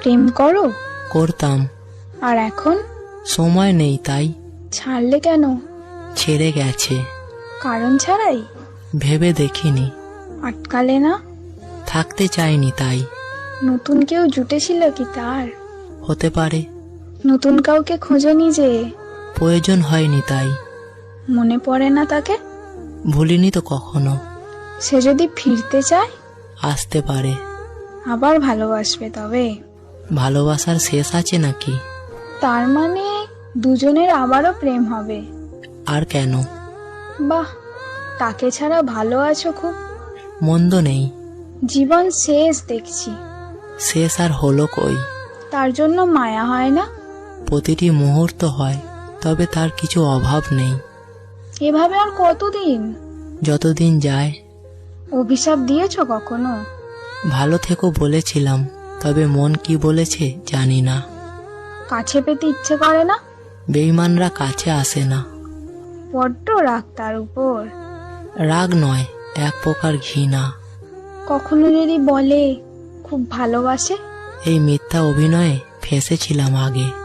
প্রেম করো? করতাম। আর এখন? সময় নেই তাই। ছাড়লে কেন? ছেড়ে গেছে। কারণ ছাড়াই? ভেবে দেখিনি। আটকালে না? থাকতে চাইনি তাই। নতুন কেউ জুটেছিল কি তার? হতে পারে। নতুন কাউকে খোঁজনি যে? প্রয়োজন হয়নি তাই। মনে পড়ে না তাকে? ভুলিনি তো কখনো। সে যদি ফিরতে চায়? আসতে পারে। আবার ভালোবাসবে তবে? ভালোবাসার শেষ আছে নাকি? তার মানে দুজনের আবারও প্রেম হবে? আর কেন? বাহ, তাকে ছাড়া ভালো আছো খুব। মন্দ নেই। জীবন শেষ দেখছি। শেষ আর হলো কই? তার জন্য মায়া হয় না? প্রতিটি মুহূর্ত হয়, তবে তার কিছু অভাব নেই। এভাবে আর কতদিন? যতদিন যায়। অভিশাপ দিয়েছো কখনো? ভালো থেকো বলেছিলাম, তবে মন কি বলেছে জানি না। কাছে পেতে ইচ্ছে করে না? বেঈমানরা কাছে আসে না। বড্ড রাগ তার উপর। রাগ নয়, এক প্রকার ঘৃণা। কখনো যদি বলে খুব ভালোবাসে? এই মিথ্যা অভিনয়ে ফেঁসেছিলাম আগে।